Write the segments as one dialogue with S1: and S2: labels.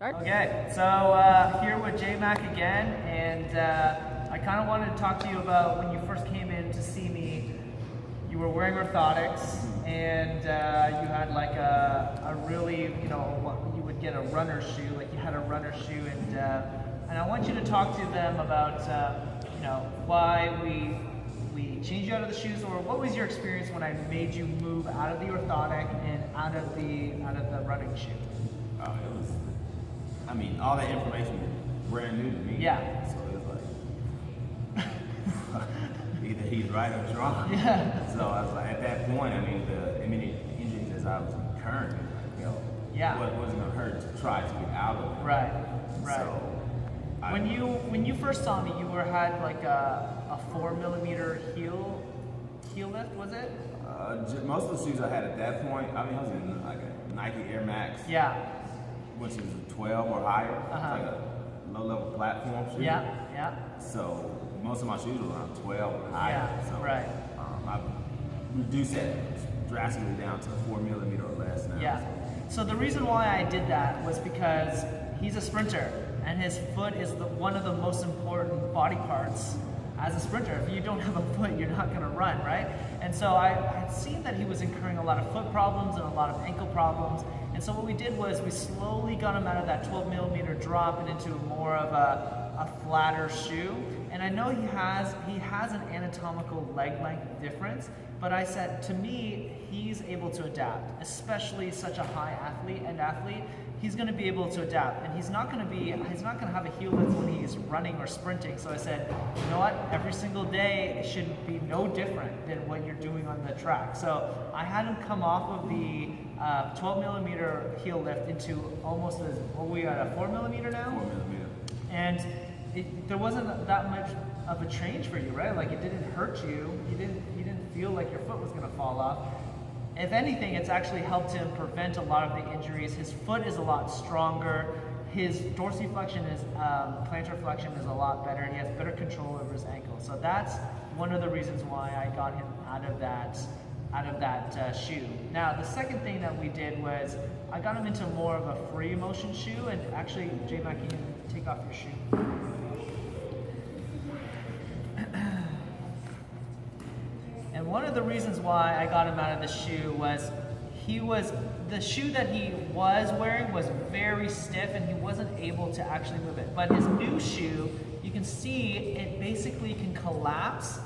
S1: Start.
S2: Okay, so here with J Mac again, and I kind of wanted to talk to you about when you first came in to see me. You were wearing orthotics, and you had like a really, you would get a runner shoe, like you had a runner shoe, and I want you to talk to them about, why we changed you out of the shoes, or what was your experience when I made you move out of the orthotic and out of the running shoe?
S3: It was, all that information was brand new to me.
S2: Yeah.
S3: So it was like, either he's right or he's wrong.
S2: Yeah.
S3: So I was like, at that point, the injuries as I was incurring,
S2: Yeah.
S3: what wasn't going to hurt to try to get out of it.
S2: Right.
S3: So
S2: when you first saw me, you had like a 4mm heel lift, was it?
S3: Most of the shoes I had at that point, I was in like a Nike Air Max.
S2: Yeah.
S3: Which is 12 or higher. It's like a low-level platform shoe.
S2: Yeah.
S3: So most of my shoes were around 12 or higher.
S2: Yeah,
S3: So
S2: right.
S3: I reduced that drastically down to 4mm or less now.
S2: Yeah. So the reason why I did that was because he's a sprinter, and his foot is one of the most important body parts as a sprinter. If you don't have a foot, you're not going to run, right? And so I had seen that he was incurring a lot of foot problems and a lot of ankle problems. And so what we did was we slowly got him out of that 12mm drop and into more of a flatter shoe. And I know he has an anatomical leg length difference, but I said, to me, he's able to adapt, especially such a high athlete. He's going to be able to adapt, and he's not going to have a heel lift when he's running or sprinting. So I said, you know what? Every single day it should be no different than what you're doing on the track. So I had him come off of the 12mm heel lift into almost what we at a 4mm now.
S3: 4mm.
S2: And there wasn't that much of a change for you, right? Like, it didn't hurt you. You didn't feel like your foot was going to fall off. If anything, it's actually helped him prevent a lot of the injuries. His foot is a lot stronger. His dorsiflexion plantar flexion is a lot better. He has better control over his ankle. So that's one of the reasons why I got him out of that shoe. Now, the second thing that we did was I got him into more of a free motion shoe. And actually, J-Mac, you can take off your shoe. And one of the reasons why I got him out of the shoe was the shoe that he was wearing was very stiff, and he wasn't able to actually move it. But his new shoe, you can see it basically can collapse,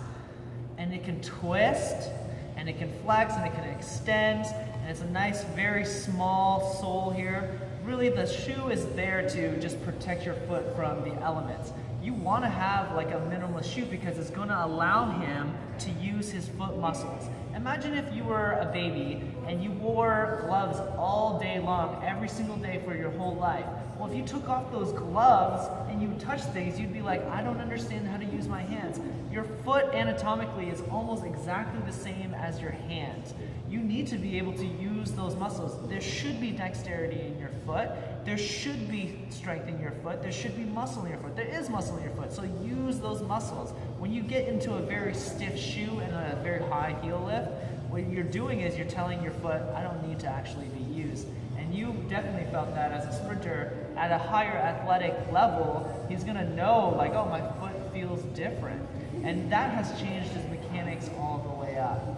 S2: and it can twist, and it can flex, and it can extend, and it's a nice, very small sole here. Really, the shoe is there to just protect your foot from the elements. You want to have like a minimalist shoe because it's going to allow him to use his foot muscles. Imagine if you were a baby and you wore gloves all day long, every single day for your whole life. Well, if you took off those gloves and you touched things, you'd be like, I don't understand how to use my hands. Your foot anatomically is almost exactly the same as your hands. You need to be able to use those muscles. There should be dexterity in your foot. There should be strength in your foot. There should be muscle in your foot. There is muscle in your foot, so use those muscles. When you get into a very stiff shoe and a very high heel lift, what you're doing is you're telling your foot, I don't need to actually be used. And you definitely felt that as a sprinter. At a higher athletic level, he's going to know, like, oh, my foot feels different. And that has changed his mechanics all the way up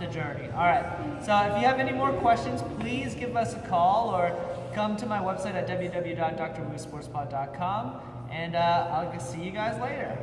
S2: the journey. All right, so if you have any more questions, please give us a call or come to my website at www.drmoosesportspod.com, and I'll see you guys later.